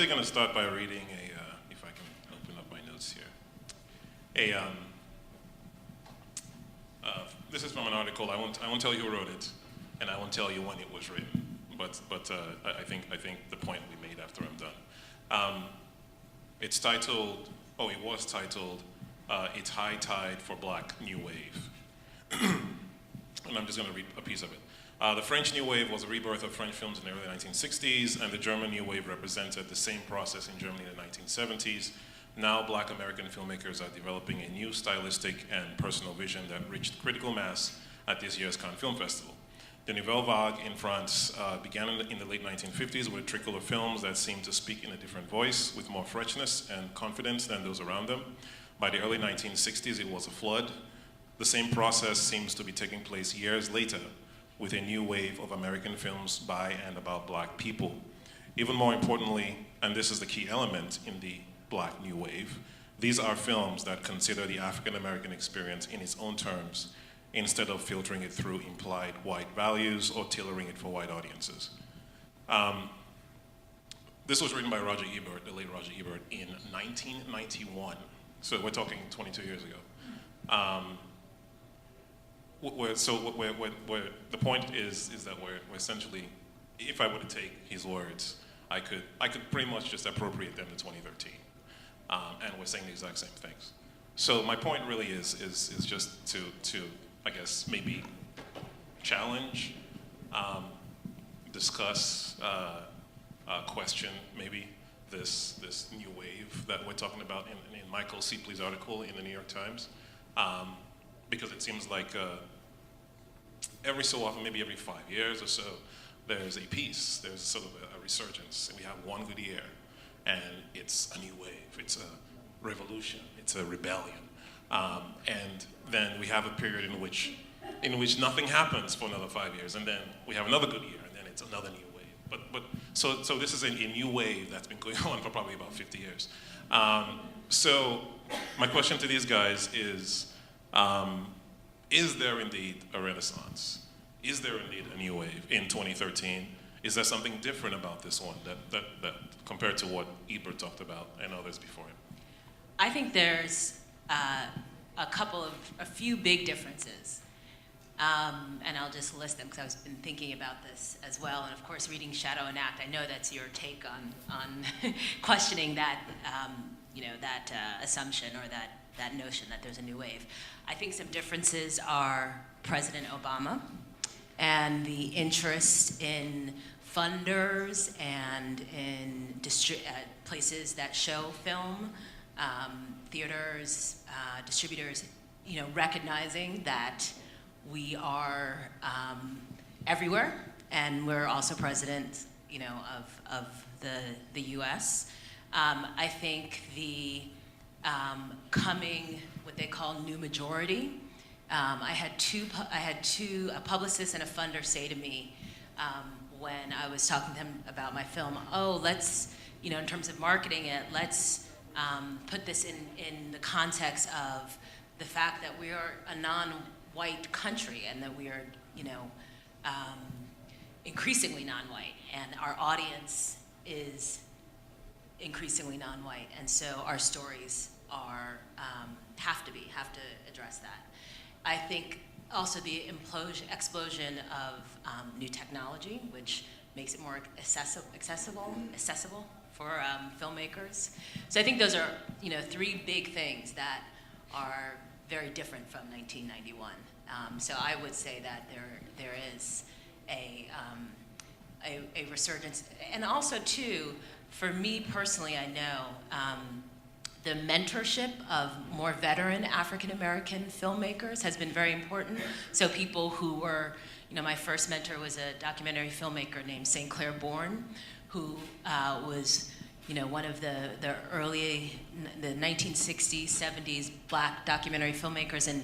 actually going to start by reading if I can open up my notes here. This is from an article. I won't tell you who wrote it, and I won't tell you when it was written. But I think the point will be made after I'm done. It's titled. Oh, it was titled. It's High Tide for Black New Wave. And I'm just going to read a piece of it. The French New Wave was a rebirth of French films in the early 1960s, and the German New Wave represented the same process in Germany in the 1970s. Now, Black American filmmakers are developing a new stylistic and personal vision that reached critical mass at this year's Cannes Film Festival. The Nouvelle Vague in France began in the late 1950s with a trickle of films that seemed to speak in a different voice, with more freshness and confidence than those around them. By the early 1960s, it was a flood. The same process seems to be taking place years later, with a new wave of American films by and about Black people. Even more importantly, and this is the key element in the Black New Wave, these are films that consider the African American experience in its own terms, instead of filtering it through implied white values or tailoring it for white audiences. This was written by Roger Ebert, the late Roger Ebert, in 1991. So we're talking 22 years ago. The point is that we're essentially, if I were to take his words, I could pretty much just appropriate them to 2013, and we're saying the exact same things. So my point really is just to I guess maybe challenge, discuss, question maybe this new wave that we're talking about in Michael Cipely's article in the New York Times. Because it seems like every so often, maybe every 5 years or so, there's a piece, there's sort of a resurgence, and we have one good year, and it's a new wave, it's a revolution, it's a rebellion. And then we have a period in which nothing happens for another 5 years, and then we have another good year, and then it's another new wave. So this is a new wave that's been going on for probably about 50 years. So my question to these guys is there indeed a renaissance? Is there indeed a new wave in 2013? Is there something different about this one that compared to what Ebert talked about and others before him? I think there's a few big differences. And I'll just list them because I've been thinking about this as well. And of course, reading Shadow and Act, I know that's your take on questioning that, that assumption or that notion that there's a new wave. I think some differences are President Obama and the interest in funders and in places that show film, theaters, distributors, recognizing that we are everywhere, and we're also president, of the U.S. I think the coming, what they call new majority. I had two, a publicist and a funder say to me when I was talking to them about my film, let's, in terms of marketing it, let's put this in the context of the fact that we are a non-white country and that we are, increasingly non-white, and our audience is increasingly non-white, and so our stories are have to address that. I think also the explosion of new technology, which makes it more accessible for filmmakers. So I think those are three big things that are very different from 1991. So I would say that there is a resurgence, and also too, for me personally, I know the mentorship of more veteran African American filmmakers has been very important. So people who were, my first mentor was a documentary filmmaker named St. Clair Bourne, who was, one of the early, the 1960s, 70s Black documentary filmmakers, and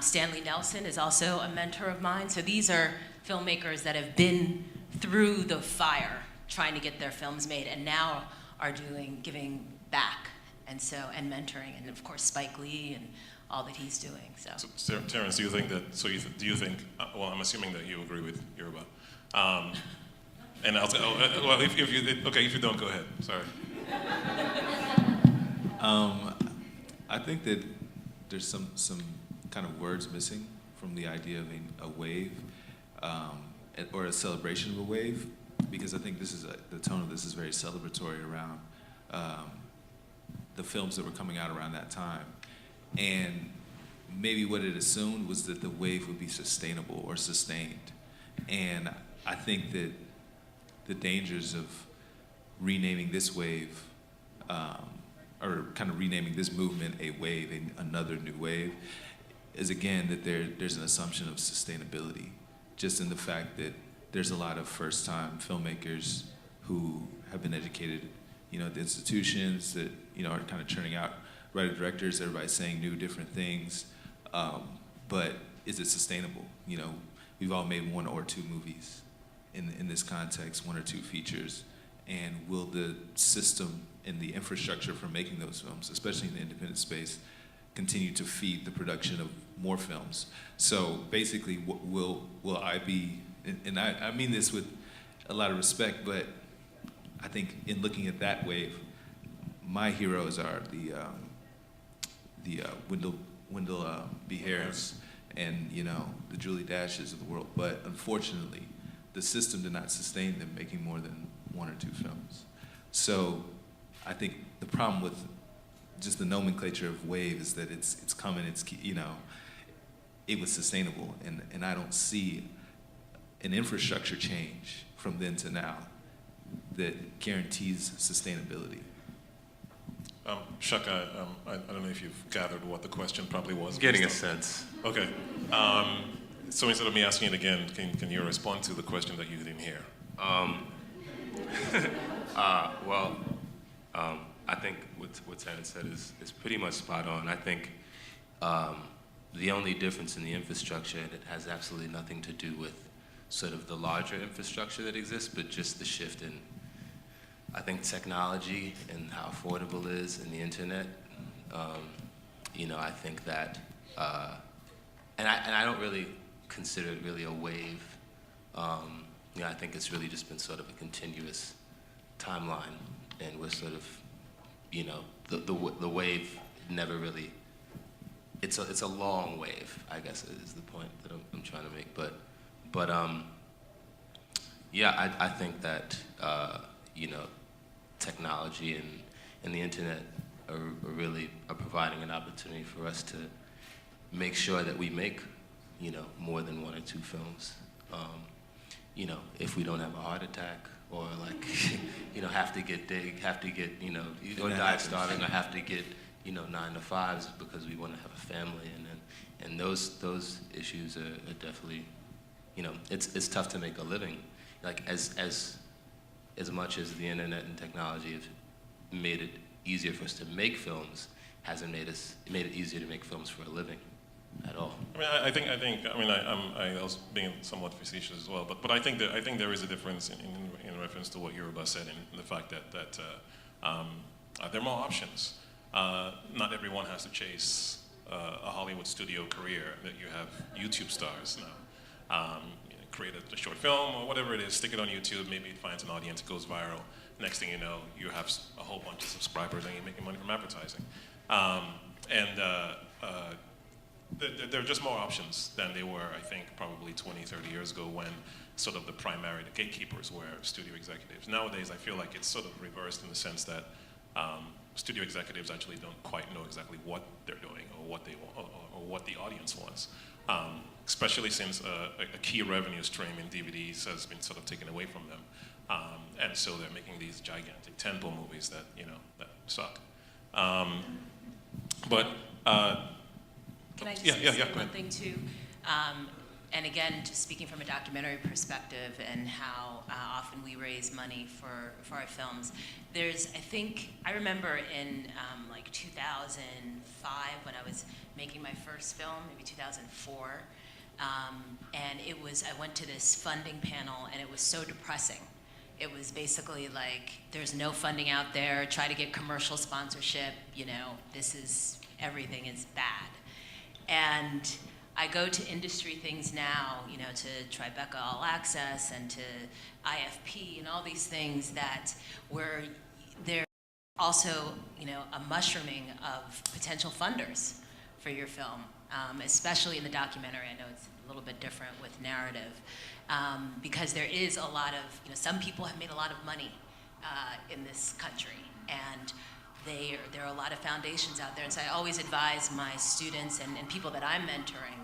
Stanley Nelson is also a mentor of mine. So these are filmmakers that have been through the fire trying to get their films made, and now are giving back, and mentoring, and of course Spike Lee and all that he's doing. So Terrence, do you think that? Do you think? Well, I'm assuming that you agree with Yoruba, and I'll say, if you don't, go ahead. Sorry. I think that there's some kind of words missing from the idea of a wave, or a celebration of a wave, because I think this is the tone of this is very celebratory around the films that were coming out around that time, and maybe what it assumed was that the wave would be sustainable or sustained, and I think that the dangers of renaming this wave, or kind of renaming this movement a wave, another new wave, is again that there's an assumption of sustainability, just in the fact that there's a lot of first-time filmmakers who have been educated, at the institutions that, are kind of churning out writer-directors, everybody's saying new, different things, but is it sustainable? We've all made one or two movies in this context, one or two features, and will the system and the infrastructure for making those films, especially in the independent space, continue to feed the production of more films? So basically, will I be, and I mean this with a lot of respect, but I think in looking at that wave, my heroes are the Wendell B. Harris and the Julie Dashes of the world. But unfortunately, the system did not sustain them making more than one or two films. So I think the problem with just the nomenclature of wave is that it's coming, it was sustainable, and I don't see an infrastructure change from then to now that guarantees sustainability. Shaka, I don't know if you've gathered what the question probably was. Getting a sense. Okay. So instead of me asking it again, can you respond to the question that you didn't hear? I think what Tanner said is pretty much spot on. I think the only difference in the infrastructure, and it has absolutely nothing to do with sort of the larger infrastructure that exists, but just the shift in, I think, technology and how affordable it is in the internet. I think that, and I don't really consider it really a wave. I think it's really just been sort of a continuous timeline, and we're sort of, the wave never really. It's a long wave, I guess, is the point that I'm trying to make. But I think that technology and the internet are providing an opportunity for us to make sure that we make more than one or two films. If we don't have a heart attack, or have to get or die starving, or have to get 9 to 5s because we want to have a family, and those issues are definitely, it's tough to make a living. As much as the internet and technology have made it easier for us to make films, hasn't made it easier to make films for a living at all. I was being somewhat facetious as well, but I think there is a difference in reference to what Yoruba said, in the fact that there are more options. Not everyone has to chase a Hollywood studio career. That you have YouTube stars now. Create a short film or whatever it is, stick it on YouTube, maybe it finds an audience, it goes viral. Next thing you know, you have a whole bunch of subscribers and you're making money from advertising. There are just more options than they were, I think, probably 20, 30 years ago, when sort of the gatekeepers were studio executives. Nowadays, I feel like it's sort of reversed in the sense that studio executives actually don't quite know exactly what they're doing or what they want, or what the audience wants. Especially since a key revenue stream in DVDs has been sort of taken away from them. And so they're making these gigantic tentpole movies that, that suck. Can I just say one thing too? And again, just speaking from a documentary perspective and how often we raise money for our films, I remember in 2005 when I was making my first film, maybe 2004, and I went to this funding panel, and it was so depressing. It was basically like, there's no funding out there, try to get commercial sponsorship, everything is bad. And I go to industry things now, to Tribeca All Access and to IFP and all these things that where they're also, a mushrooming of potential funders for your film, especially in the documentary. I know it's a little bit different with narrative, because there is a lot of, some people have made a lot of money in this country, and there are a lot of foundations out there. And so I always advise my students and people that I'm mentoring,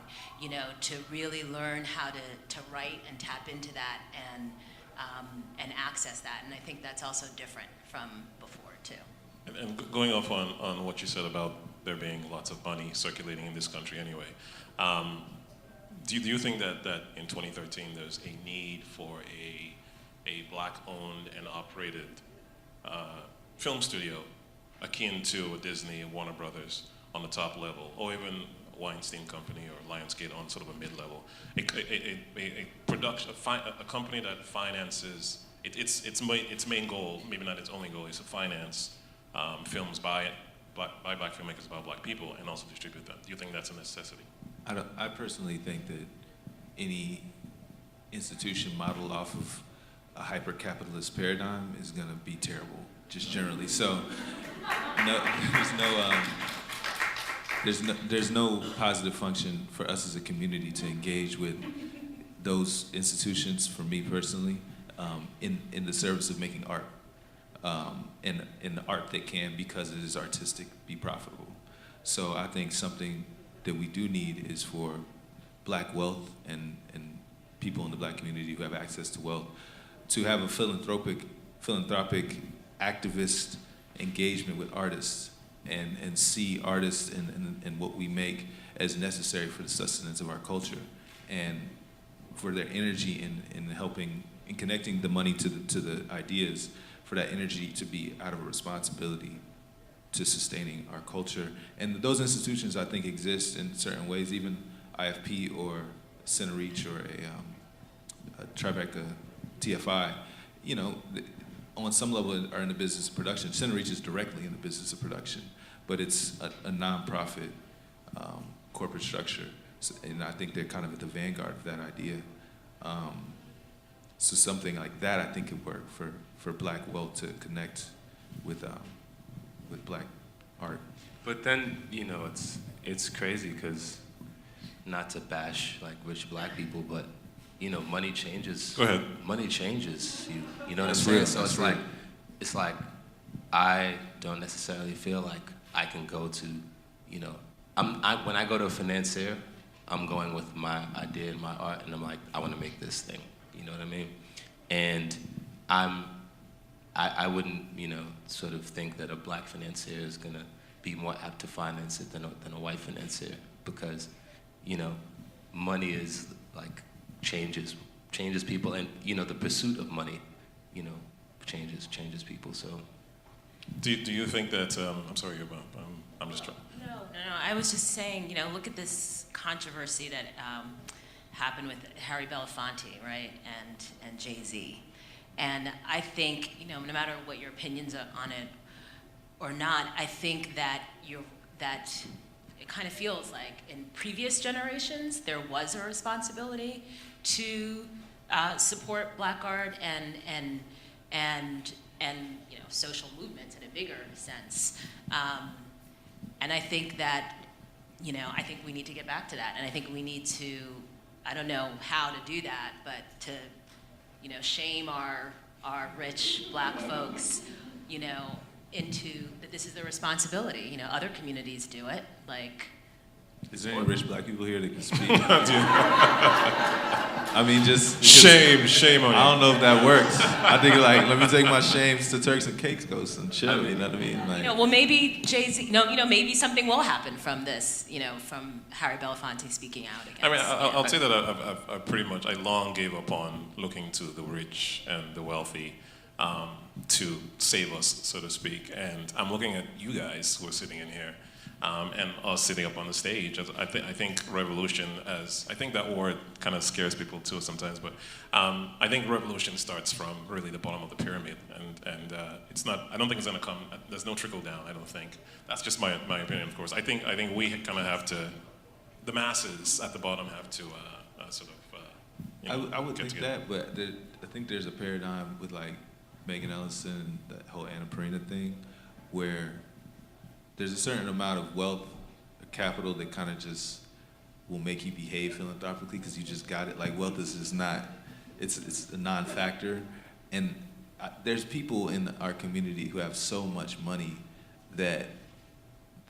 to really learn how to write and tap into that and access that. And I think that's also different from before too. And going off on what you said about there being lots of money circulating in this country anyway, do you think that in 2013 there's a need for a black-owned and operated film studio akin to a Disney, Warner Brothers on the top level, or even Weinstein Company or Lionsgate on sort of a mid-level, a company that finances its main goal, maybe not its only goal, is to finance films by black filmmakers, by black people, and also distribute them. Do you think that's a necessity? I personally think that any institution modeled off of a hyper-capitalist paradigm is going to be terrible, just generally. So, there's no positive function for us as a community to engage with those institutions, for me personally, in the service of making art, and the art that can, because it is artistic, be profitable. So I think something that we do need is for black wealth and people in the black community who have access to wealth to have a philanthropic activist engagement with artists and see artists and what we make as necessary for the sustenance of our culture, and for their energy in helping, in connecting the money to the ideas, for that energy to be out of a responsibility to sustaining our culture. And those institutions, I think, exist in certain ways, even IFP or CenterReach or a Tribeca TFI, on some level are in the business of production. CenterReach is directly in the business of production, but it's a nonprofit corporate structure. So, and I think they're kind of at the vanguard of that idea. So something like that, I think, could work for black wealth to connect with black art. But then, it's crazy because, not to bash like rich black people, but money changes. Go ahead. Money changes you. You know what I'm That's saying? real. So That's it's like I don't necessarily feel like I can go to, when I go to a financier, I'm going with my idea and my art, and I'm like, I want to make this thing. You know what I mean? And I wouldn't, sort of think that a black financier is gonna be more apt to finance it than a white financier, because, money is like changes people, and the pursuit of money, changes people. So, Do you think that? I'm sorry, I'm just trying. No. I was just saying, look at this controversy that happened with Harry Belafonte, right, and Jay-Z. And I think, no matter what your opinions are on it or not, I think that it kind of feels like in previous generations there was a responsibility to support black art and social movements in a bigger sense. And I think that, I think we need to get back to that. And I think we need to, I don't know how to do that, but to, shame our rich black folks, into that this is their responsibility. Other communities do it, like. Is there any rich black people here that can speak? I mean, just shame on you. I don't know if that works. I think let me take my shames to Turks and Caicos and chill. You know what I mean? Like, well, maybe Jay-Z. Maybe something will happen from this. From Harry Belafonte speaking out against. I mean, I'll say that I pretty much long gave up on looking to the rich and the wealthy to save us, so to speak. And I'm looking at you guys who are sitting in here. And us sitting up on the stage. I think revolution, I think that word kind of scares people too sometimes, but I think revolution starts from really the bottom of the pyramid, and it's not. I don't think it's going to come. There's no trickle down. I don't think. That's just my opinion, of course. I think we kind of have to. The masses at the bottom have to sort of. I would get think together. that, but I think there's a paradigm with like Megan Ellison and that whole Anna Parina thing, where there's a certain amount of wealth, capital that kind of just will make you behave philanthropically because you just got it. Like wealth is just not, it's a non-factor. And there's people in our community who have so much money that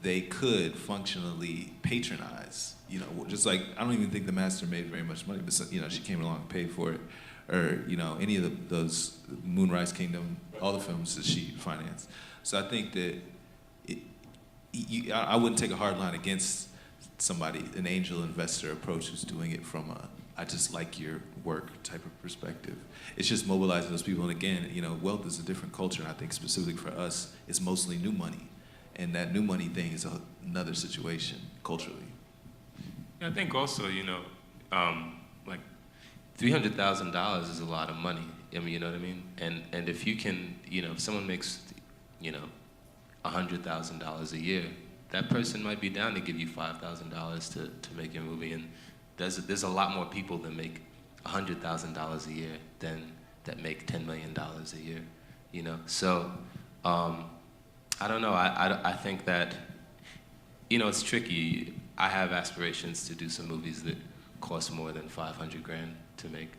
they could functionally patronize, you know, just like, I don't even think the master made very much money, but you know, she came along and paid for it. Or, you know, any of those Moonrise Kingdom, all the films that she financed. So I think that I wouldn't take a hard line against somebody, an angel investor approach who's doing it from a, I just like your work type of perspective. It's just mobilizing those people. And again, you know, wealth is a different culture, and I think specifically for us, it's mostly new money. And that new money thing is another situation culturally. Yeah, I think also, you know, like $300,000 is a lot of money. I mean, you know what I mean? And if you can, you know, if someone makes, you know, $100,000 a year, that person might be down to give you $5,000 to make your movie. And there's a lot more people that make $100,000 a year than that make $10 million a year, you know? So, I don't know, I think that, you know, it's tricky. I have aspirations to do some movies that cost more than $500 grand to make.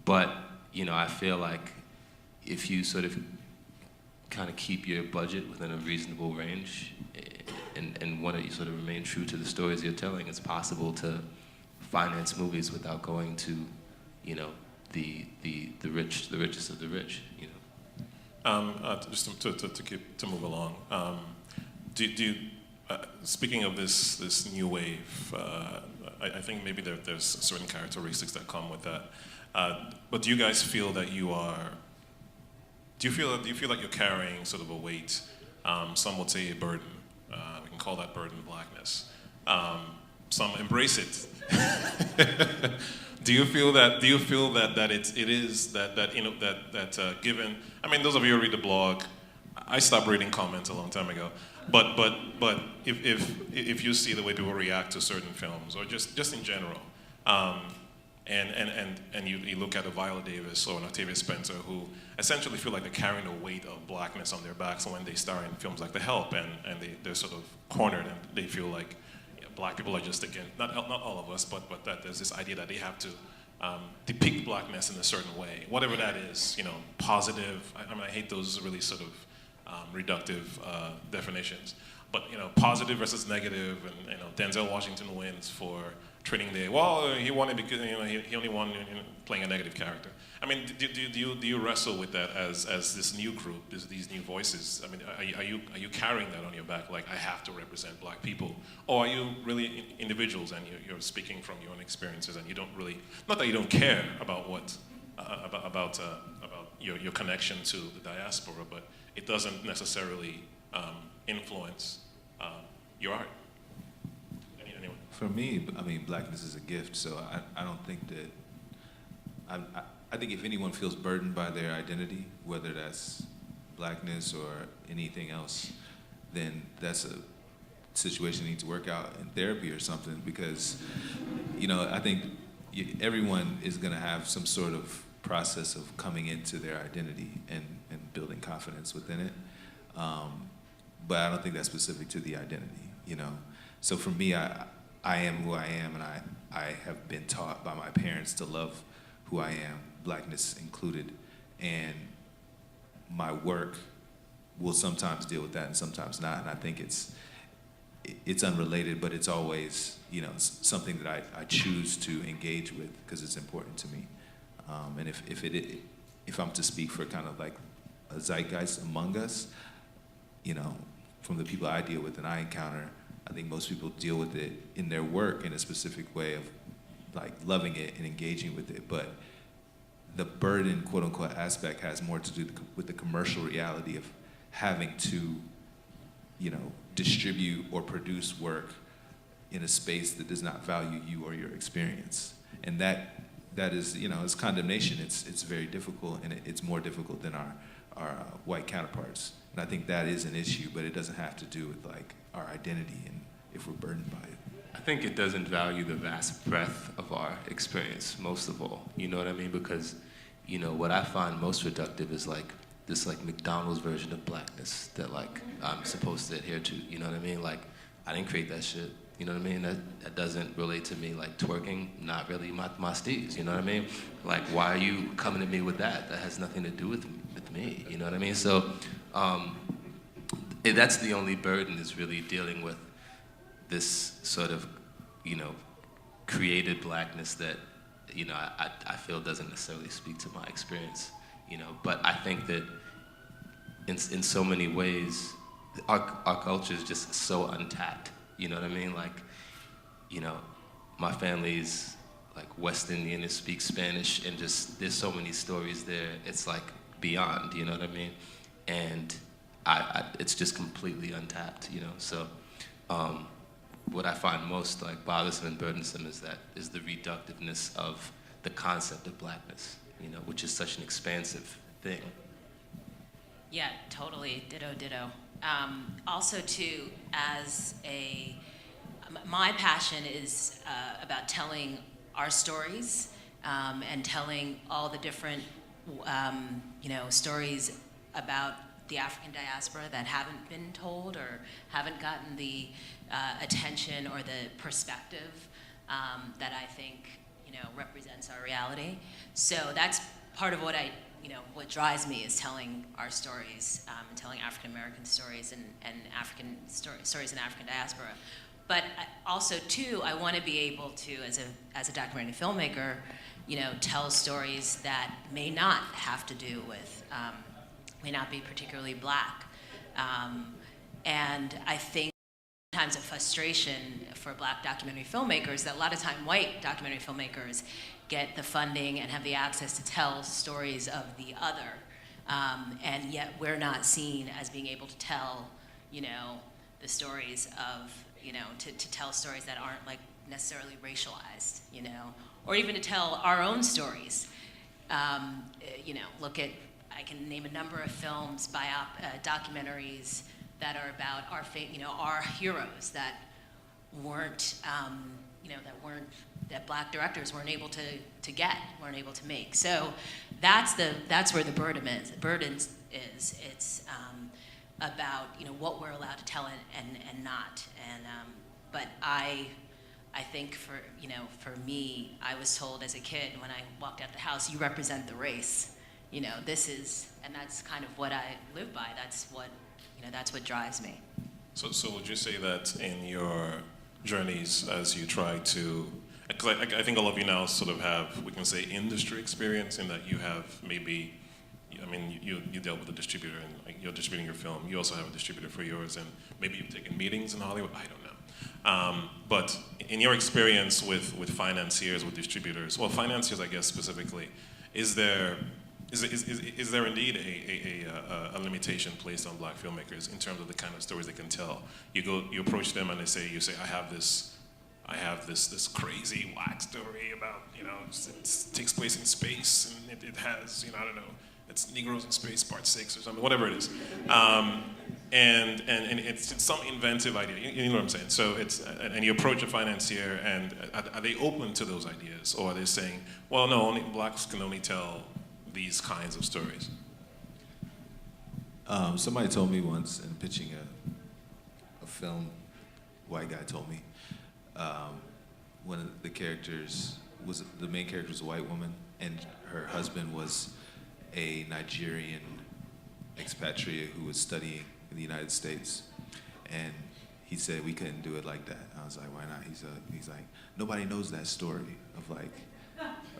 But, you know, I feel like if you sort of kind of keep your budget within a reasonable range and want to sort of remain true to the stories you're telling, it's possible to finance movies without going to, you know, the richest of the rich, you know. Just to move along, speaking of this new wave, I think maybe there's certain characteristics that come with that. But do you guys feel that you are? Do you feel like you're carrying sort of a weight? Some would say a burden. We can call that burden blackness. Some embrace it. Do you feel that it is that you know that given? I mean, those of you who read the blog, I stopped reading comments a long time ago. But if you see the way people react to certain films, or just in general, and you look at a Viola Davis or an Octavia Spencer who essentially feel like they're carrying the weight of blackness on their backs when they star in films like The Help, and they're sort of cornered and they feel like black people are just, again, not all of us, but that there's this idea that they have to depict blackness in a certain way, whatever that is, you know, positive. I mean, I hate those really sort of reductive definitions, but you know, positive versus negative, and you know, Denzel Washington wins for Training Day. Well, he won it because, you know, he only won playing a negative character. I mean, do you wrestle with that as this new group, these new voices? I mean, are you carrying that on your back, like I have to represent black people, or are you really individuals and you're speaking from your own experiences and you don't really, not that you don't care about what about your connection to the diaspora, but it doesn't necessarily influence your art. Anyone? For me, I mean, blackness is a gift, so I don't think that, I think if anyone feels burdened by their identity, whether that's blackness or anything else, then that's a situation that needs to work out in therapy or something, because, you know, I think everyone is gonna have some sort of process of coming into their identity and building confidence within it. But I don't think that's specific to the identity, you know? So for me, I am who I am, and I have been taught by my parents to love who I am, blackness included, and my work will sometimes deal with that and sometimes not, and I think it's unrelated, but it's always, you know, something that I choose to engage with because it's important to me. And if I'm to speak for kind of like a zeitgeist among us, you know, from the people I deal with and I encounter, I think most people deal with it in their work in a specific way of like loving it and engaging with it, but the burden, quote unquote, aspect has more to do with the commercial reality of having to, you know, distribute or produce work in a space that does not value you or your experience. And that is, you know, it's condemnation. It's very difficult, and it's more difficult than our white counterparts. And I think that is an issue, but it doesn't have to do with like our identity and if we're burdened by it. I think it doesn't value the vast breadth of our experience, most of all. You know what I mean? Because, you know, what I find most reductive is like this like McDonald's version of blackness that like I'm supposed to adhere to. You know what I mean? Like I didn't create that shit. You know what I mean? That doesn't relate to me. Like twerking, not really my steez. You know what I mean? Like why are you coming at me with that? That has nothing to do with me. You know what I mean? So that's the only burden, is really dealing with this sort of, you know, created blackness that, you know, I feel doesn't necessarily speak to my experience, you know. But I think that in so many ways, our culture is just so untapped, you know what I mean? Like, you know, my family's like West Indian and speaks Spanish, and just there's so many stories there. It's like beyond, you know what I mean? And it's just completely untapped, you know. So what I find most like bothersome and burdensome is the reductiveness of the concept of blackness, you know, which is such an expansive thing. Yeah, totally, ditto. Also too, my passion is about telling our stories and telling all the different, you know, stories about the African diaspora that haven't been told or haven't gotten the attention or the perspective that I think, you know, represents our reality. So that's part of what what drives me, is telling our stories and telling African American stories and African stories in African diaspora. But also too, I want to be able to, as a documentary filmmaker, you know, tell stories that may not have to do with, may not be particularly black. And I think times of frustration for black documentary filmmakers, that a lot of time white documentary filmmakers get the funding and have the access to tell stories of the other, and yet we're not seen as being able to tell, you know, the stories of, you know, to tell stories that aren't like necessarily racialized, you know, or even to tell our own stories. You know, I can name a number of films, documentaries that are about our heroes that weren't, that black directors weren't able to weren't able to make. So that's where the burden is. It's about, you know, what we're allowed to tell and not. And but I think for me, I was told as a kid when I walked out the house, you represent the race. You know, and that's kind of what I live by. That's what drives me. So would you say that in your journeys as you try to, because I think all of you now sort of have, we can say, industry experience, in that you have maybe, I mean, you dealt with a distributor and like, you're distributing your film. You also have a distributor for yours, and maybe you've taken meetings in Hollywood. I don't know. But in your experience with financiers, with distributors, well, financiers, I guess specifically, is there indeed a limitation placed on black filmmakers in terms of the kind of stories they can tell? You approach them and you say, I have this crazy whack story about, you know, it takes place in space, and it has, you know, I don't know, it's Negroes in Space Part 6 or something, whatever it is. And it's some inventive idea, you know what I'm saying? So and you approach a financier, and are they open to those ideas, or are they saying, well, no, only blacks can only tell these kinds of stories? Somebody told me once in pitching a film, white guy told me, one of the main character was a white woman, and her husband was a Nigerian expatriate who was studying in the United States. And he said we couldn't do it like that. I was like, why not? He's like, nobody knows that story of like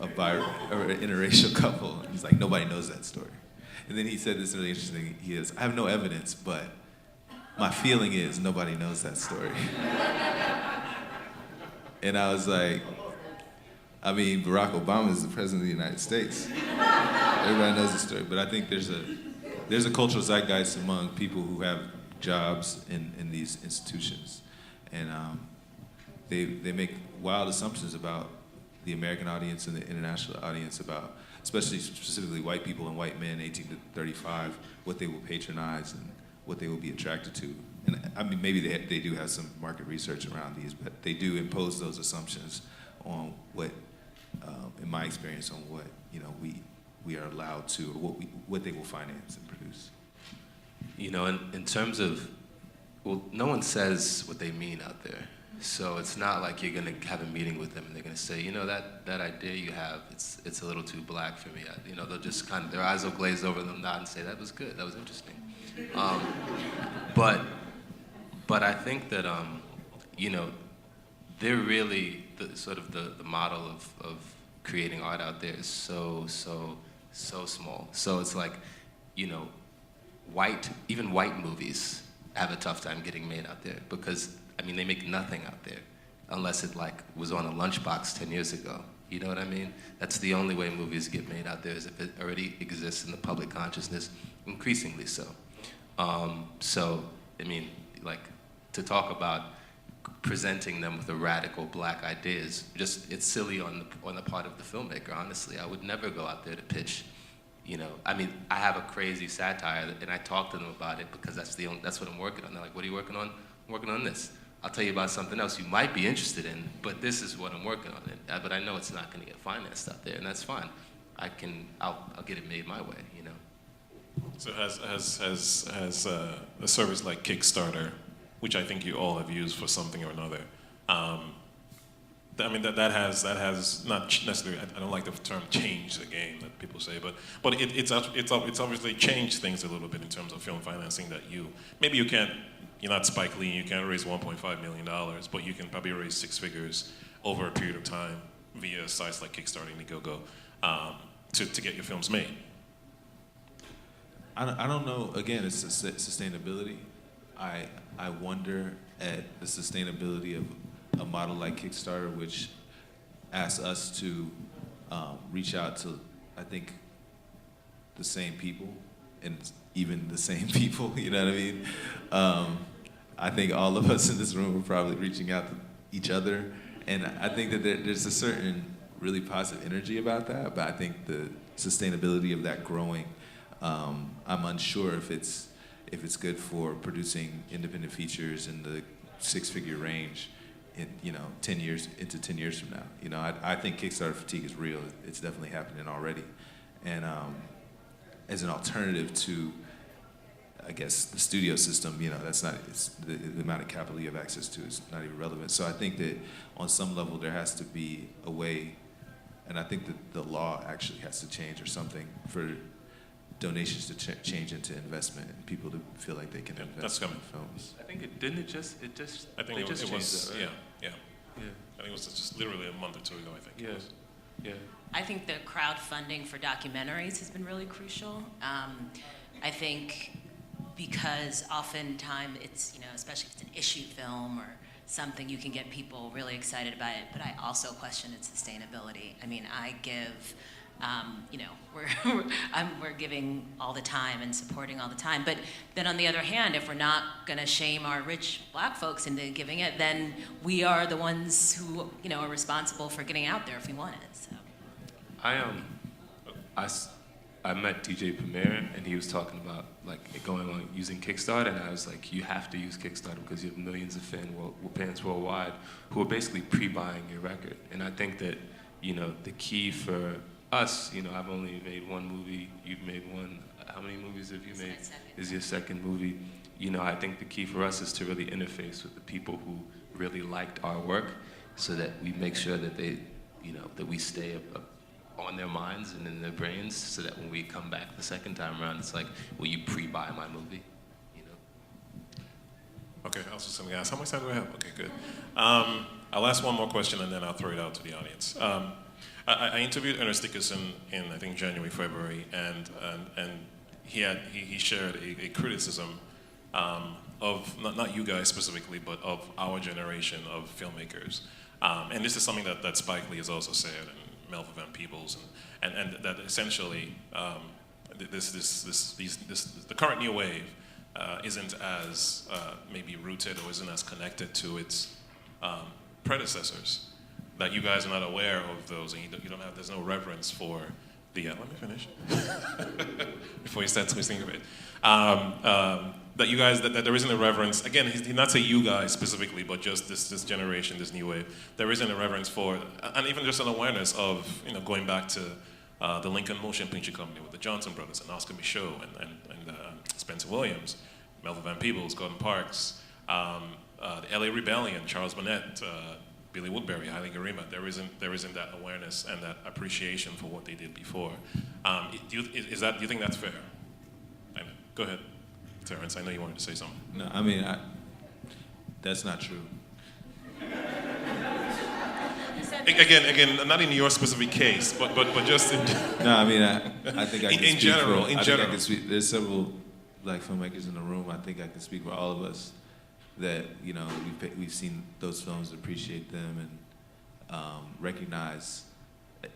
an interracial couple. He's like, nobody knows that story. And then he said this really interesting. I have no evidence, but my feeling is nobody knows that story. And I was like, I mean, Barack Obama is the president of the United States. Everybody knows the story, but I think there's a cultural zeitgeist among people who have jobs in these institutions, and they make wild assumptions about the American audience and the international audience, about, especially specifically white people and white men 18 to 35, what they will patronize and what they will be attracted to. And I mean, maybe they do have some market research around these, but they do impose those assumptions on what, in my experience, on what, you know, we are allowed to, or what they will finance and produce. You know, in terms of, well, no one says what they mean out there. So it's not like you're going to have a meeting with them and they're going to say, you know, that idea you have, it's a little too black for me. You know, they'll just kind of, their eyes will glaze over and they'll nod and say, that was good, that was interesting. But I think that, you know, they're really the model of creating art out there is so small. So it's like, you know, even white movies have a tough time getting made out there because, I mean, they make nothing out there unless it like was on a lunchbox 10 years ago. You know what I mean? That's the only way movies get made out there is if it already exists in the public consciousness, increasingly so. So, I mean, like, to talk about presenting them with a radical black ideas, just, it's silly on the part of the filmmaker, honestly. I would never go out there to pitch, you know, I mean, I have a crazy satire, and I talk to them about it because that's what I'm working on. They're like, what are you working on? I'm working on this. I'll tell you about something else you might be interested in, but this is what I'm working on. But I know it's not going to get financed out there, and that's fine. I'll get it made my way, you know. So has a service like Kickstarter, which I think you all have used for something or another, I mean that has not necessarily, I don't like the term change the game that people say, but it's obviously changed things a little bit in terms of film financing that you're not Spike Lee, you can't raise $1.5 million, but you can probably raise 6 figures over a period of time via sites like Kickstarter and Indiegogo to get your films made. I don't know, again, it's sustainability. I wonder at the sustainability of a model like Kickstarter, which asks us to reach out to, I think, the same people, and even the same people, you know what I mean? I think all of us in this room are probably reaching out to each other, and I think that there's a certain really positive energy about that, but I think the sustainability of that growing, I'm unsure if it's good for producing independent features in the 6-figure range in, you know, 10 years from now. You know, I think Kickstarter fatigue is real. It's definitely happening already. And as an alternative to, I guess, the studio system, you know, that's not, it's the amount of capital you have access to is not even relevant. So I think that on some level there has to be a way, and I think that the law actually has to change or something for donations to change into investment and people to feel like they can invest in films. I think it didn't. I think it was changed that, right? yeah. I think it was just literally a month or two ago. I think. Yeah. I think the crowdfunding for documentaries has been really crucial. I think because oftentimes it's, you know, especially if it's an issue film or something, you can get people really excited about it, but I also question its sustainability. I mean, I give, you know, we're giving all the time and supporting all the time, but then on the other hand, if we're not gonna shame our rich black folks into giving it, then we are the ones who, you know, are responsible for getting out there if we want it, so. I met DJ Premier, and he was talking about like going on using Kickstarter, and I was like, you have to use Kickstarter because you have millions of fans worldwide who are basically pre-buying your record. And I think that, you know, the key for us, you know, I've only made one movie, you've made one. How many movies have you made? This is your second movie. You know, I think the key for us is to really interface with the people who really liked our work, so that we make sure that they, you know, that we stay on their minds and in their brains, so that when we come back the second time around, it's like, will you pre-buy my movie? You know. Okay, I was just going to ask, how much time do I have? Okay, good. I'll ask one more question and then I'll throw it out to the audience. I interviewed Ernest Dickerson in, I think, January, February, and he shared a criticism of, not you guys specifically, but of our generation of filmmakers. And this is something that Spike Lee has also said, and Melvin Van Peebles, and that essentially the current new wave isn't as maybe rooted or isn't as connected to its predecessors. That you guys are not aware of those, and you don't have. There's no reverence for the. Let me finish before you start twisting of it. That you guys, that there isn't a reverence. Again, he did not say you guys specifically, but just this generation, this new wave. There isn't a reverence for, and even just an awareness of, you know, going back to the Lincoln Motion Picture Company with the Johnson brothers and Oscar Michaud and Spencer Williams, Melvin Van Peebles, Gordon Parks, the LA Rebellion, Charles Burnett, Billy Woodbury, Haile Gerima. There isn't that awareness and that appreciation for what they did before. Do you think that's fair? Go ahead, Terrence. I know you wanted to say something. No, I mean, that's not true. Again, not in your specific case, but just in. No, I mean, I think I can in speak general. for, In I general, think I can speak, there's several Black filmmakers in the room. I think I can speak for all of us that we've seen those films, appreciate them, and recognize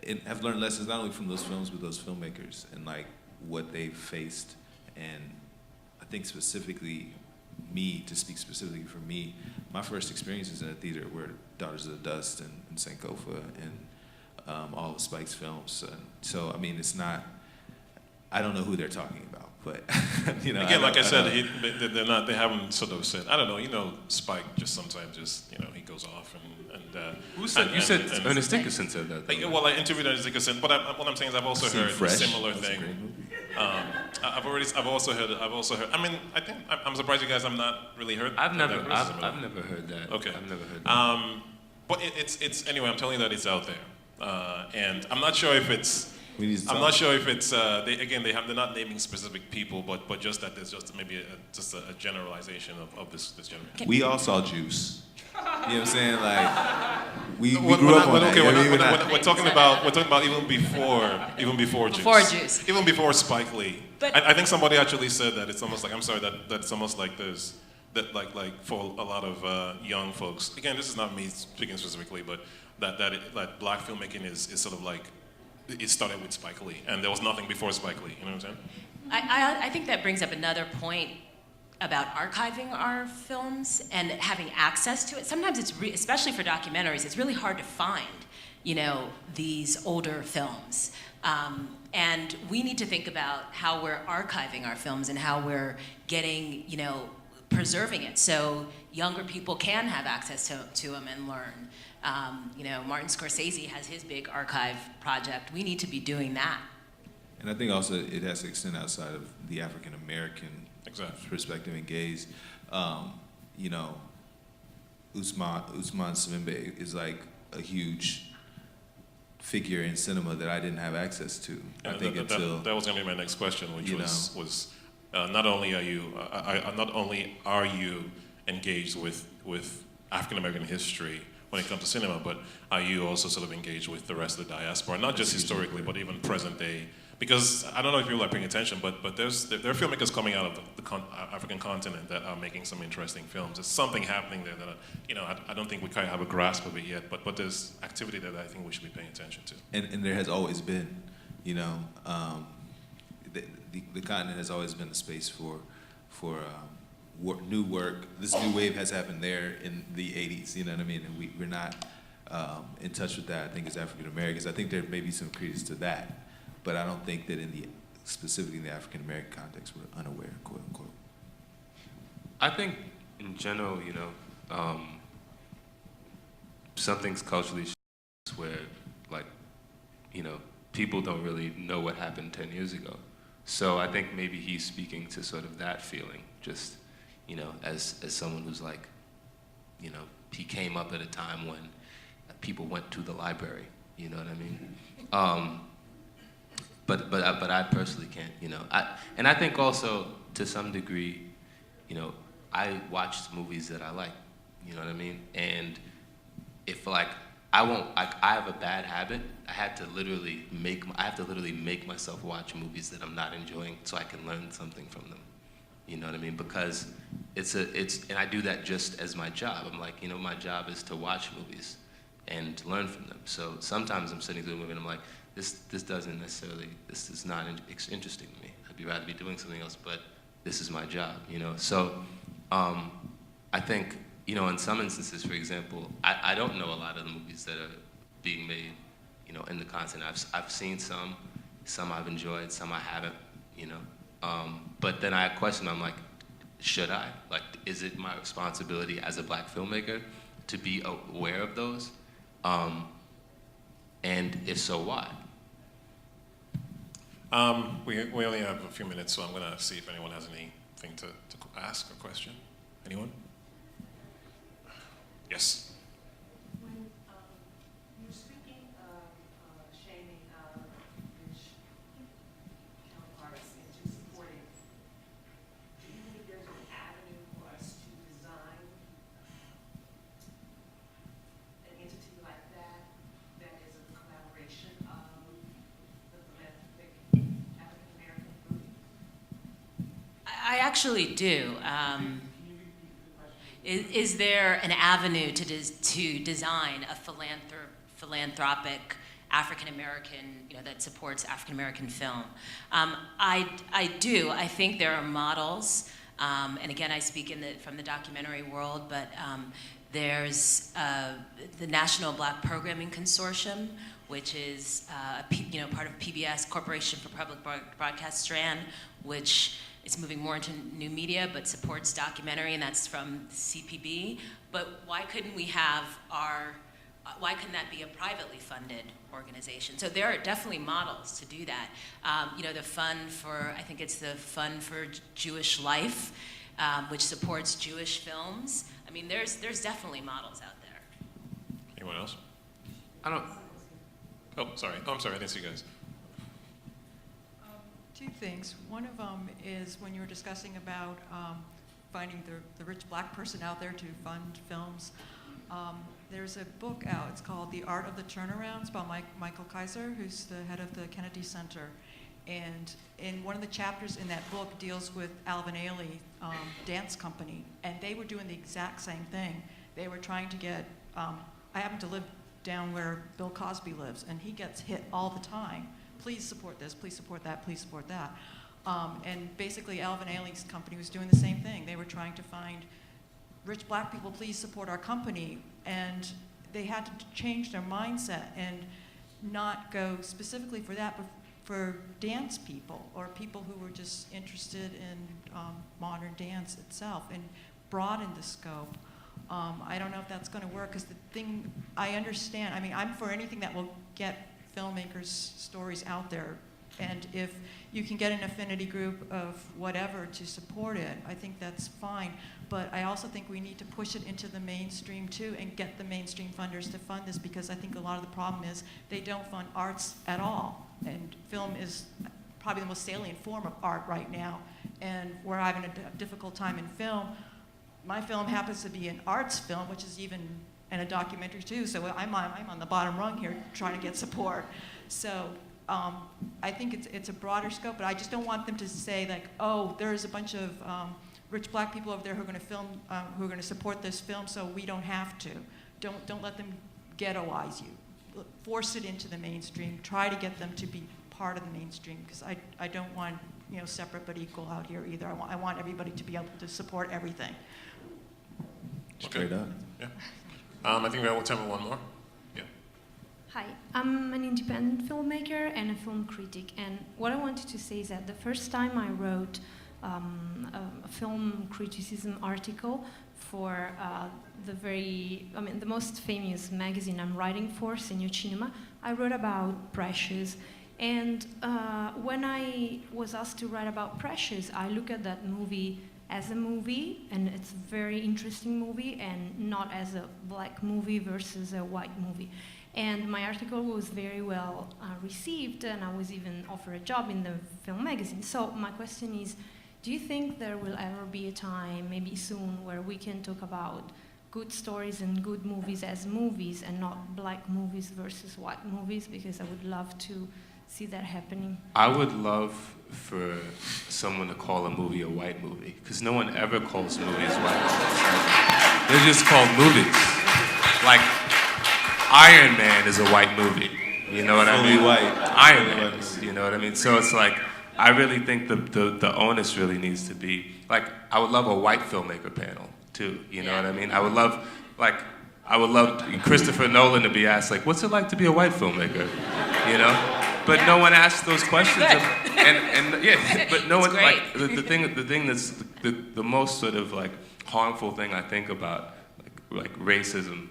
and have learned lessons not only from those films but those filmmakers and like what they've faced. And I think specifically, to speak specifically for me, my first experiences in a theater were Daughters of the Dust and Sankofa and all of Spike's films. So I mean, it's not. I don't know who they're talking about, but Again, like I said, they're not. They haven't sort of said. I don't know. Spike just sometimes he goes off and. Who said? You said Ernest Dickerson said that. Well, I interviewed Ernest Dickerson, but what I'm saying is I've also heard a similar thing. I've also heard. I mean, I think I'm surprised you guys have not really heard. I've never heard that. Okay. I've never heard that. But it's anyway. I'm telling you that it's out there, and I'm not sure if it's. I'm not sure if it's. They're not naming specific people, but just that there's just maybe a generalization of this generation. We all saw Juice. You know what I'm saying? Like we grew up on that. We're talking about even before Juice. Before Juice. Even before Spike Lee. But I think somebody actually said that it's almost like that it's almost like there's that like for a lot of young folks. Again, this is not me speaking specifically, but that black filmmaking is sort of like it started with Spike Lee, and there was nothing before Spike Lee. You know what I'm saying? I think that brings up another point about archiving our films and having access to it. Sometimes it's, especially for documentaries, it's really hard to find, these older films. And we need to think about how we're archiving our films and how we're getting, preserving it so younger people can have access to them and learn. Martin Scorsese has his big archive project. We need to be doing that. And I think also it has to extend outside of the African American perspective and gaze. Usman Swimbe is like a huge figure in cinema that I didn't have access to. Yeah, I think that was going to be my next question, which was not only are you engaged with African American history when it comes to cinema, but are you also sort of engaged with the rest of the diaspora, not just historically, but even present day? Because I don't know if people are paying attention, but there are filmmakers coming out of the African continent that are making some interesting films. There's something happening there that I don't think we quite have a grasp of it yet, but there's activity that I think we should be paying attention to. And there has always been, the continent has always been a space for new work. This new wave has happened there in the 80s, you know what I mean? And we're not in touch with that, I think, as African Americans. I think there may be some credence to that, but I don't think that specifically in the African American context, we're unaware, quote unquote. I think in general, something's culturally where, people don't really know what happened 10 years ago. So I think maybe he's speaking to sort of that feeling, just, as someone who's like, he came up at a time when people went to the library, you know what I mean? But I personally can't, and I think also to some degree, I watched movies that I like, you know what I mean? And if I have a bad habit, I have to literally make myself watch movies that I'm not enjoying so I can learn something from them. You know what I mean? Because and I do that just as my job. I'm like, my job is to watch movies and learn from them. So sometimes I'm sitting through a movie and I'm like, this is not interesting to me. I'd rather be doing something else, but this is my job, So I think, in some instances, for example, I don't know a lot of the movies that are being made, in the continent. I've seen some I've enjoyed, some I haven't, But then I question, I'm like, should I? Like, is it my responsibility as a black filmmaker to be aware of those? And if so, why? We only have a few minutes, so I'm going to see if anyone has anything to ask or question. Anyone? Yes. When you're speaking of shaming our rich counterparts into supporting, do you think there's an avenue for us to design an entity like that that is a collaboration of the philanthropic African American group? I actually do. Is there an avenue to design a philanthropic African American, that supports African American film? I do. I think there are models, and again, I speak from the documentary world, but there's the National Black Programming Consortium, which is part of PBS, Corporation for Public Broadcast Strand, which is moving more into new media, but supports documentary, and that's from CPB. But why couldn't that be a privately funded organization? So there are definitely models to do that. The fund for, I think it's the Fund for Jewish Life, which supports Jewish films. I mean, there's definitely models out there. Anyone else? I don't. Oh, sorry. Oh, I'm sorry. I didn't see you guys. Two things. One of them is when you were discussing about finding the rich black person out there to fund films. There's a book out. It's called The Art of the Turnaround. It's by Michael Cipely, who's the head of the Kennedy Center. And in one of the chapters in that book deals with Alvin Ailey Dance Company, and they were doing the exact same thing. They were trying to get. I happen to live down where Bill Cosby lives, and he gets hit all the time. Please support this, please support that, please support that. And basically Alvin Ailey's company was doing the same thing. They were trying to find rich black people, please support our company. And they had to change their mindset and not go specifically for that, but for dance people or people who were just interested in modern dance itself and broaden the scope. I don't know if that's gonna work, because the thing, I understand, I mean, I'm for anything that will get filmmakers' stories out there, and if you can get an affinity group of whatever to support it, I think that's fine. But I also think we need to push it into the mainstream too and get the mainstream funders to fund this, because I think a lot of the problem is they don't fund arts at all, and film is probably the most salient form of art right now, and we're having a difficult time in film. My film happens to be an arts film, which is even and a documentary too, so I'm on the bottom rung here trying to get support. So I think it's a broader scope, but I just don't want them to say like, oh, there's a bunch of rich black people over there who are going to film, who are going to support this film, so we don't have to. Don't let them ghettoize you. Force it into the mainstream. Try to get them to be part of the mainstream, because I don't want separate but equal out here either. I want everybody to be able to support everything. Straight up. Yeah. I think we have time for one more. Yeah. Hi, I'm an independent filmmaker and a film critic, and what I wanted to say is that the first time I wrote a film criticism article for the most famous magazine I'm writing for, Senior Cinema, I wrote about Precious. And when I was asked to write about Precious, I look at that movie as a movie, and it's a very interesting movie, and not as a black movie versus a white movie. And my article was very well received, and I was even offered a job in the film magazine. So my question is, do you think there will ever be a time, maybe soon, where we can talk about good stories and good movies as movies and not black movies versus white movies? Because I would love to see that happening. I would love for someone to call a movie a white movie, because no one ever calls movies white movies. They're just called movies. Like, Iron Man is a white movie. You know what I mean? Fully white. Iron Man is, you know what I mean? So it's like, I really think the onus really needs to be, like, I would love a white filmmaker panel, too. You know what I mean? I would love Christopher Nolan to be asked, like, what's it like to be a white filmmaker? You know? But no one asks those questions. But no one, like, the thing that's the most sort of like harmful thing I think about like racism,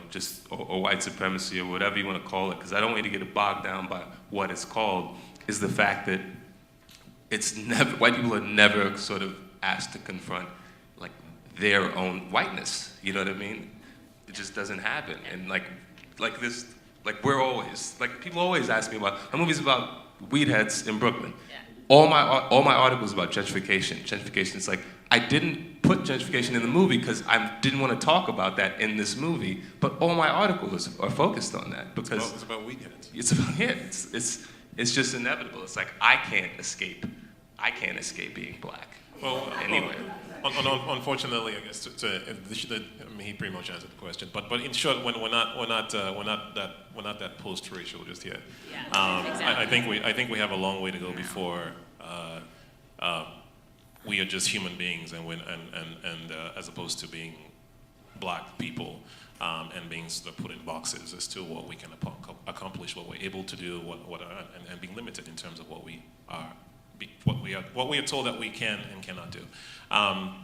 just or white supremacy or whatever you want to call it, because I don't want you to get bogged down by what it's called, is the fact that white people are never sort of asked to confront like their own whiteness. You know what I mean? It just doesn't happen. And like this, like we're always, like people always ask me about, my movie's about weed heads in Brooklyn. Yeah. All my articles about gentrification. Gentrification, it's like, I didn't put gentrification in the movie because I didn't want to talk about that in this movie, but all my articles are focused on that because It's about weed heads. it's about, yeah, it's just inevitable. It's like, I can't escape being black. Well, Anyway. Unfortunately, I guess he pretty much answered the question. But in short, we're not that post-racial just yet. Yeah, exactly. I think we have a long way to go before we are just human beings, and as opposed to being black people and being sort of put in boxes as to what we can accomplish, what we're able to do, and being limited in terms of what we are. What we are told that we can and cannot do.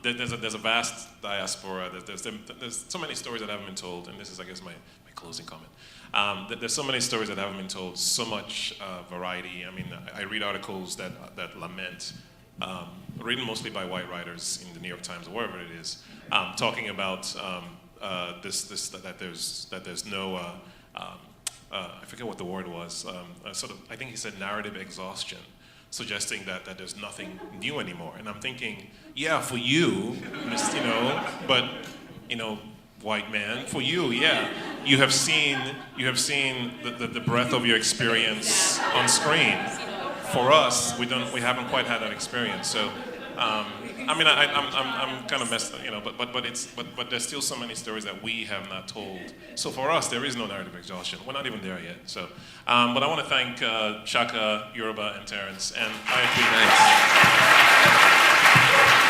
There's a vast diaspora. There's so many stories that haven't been told, and this is, I guess, my closing comment. There's so many stories that haven't been told. So much variety. I mean, I read articles that lament, written mostly by white writers in the New York Times or wherever it is, talking about that there's no. I forget what the word was. Sort of, I think he said narrative exhaustion, suggesting that there's nothing new anymore. And I'm thinking, yeah, for you, but white man, for you, yeah, you have seen the breadth of your experience on screen. For us, we haven't quite had that experience. So, I mean, I'm kind of messed, but there's still so many stories that we have not told. So for us, there is no narrative exhaustion. We're not even there yet. So, but I want to thank Shaka, Yoruba, and Terrence, and I appreciate.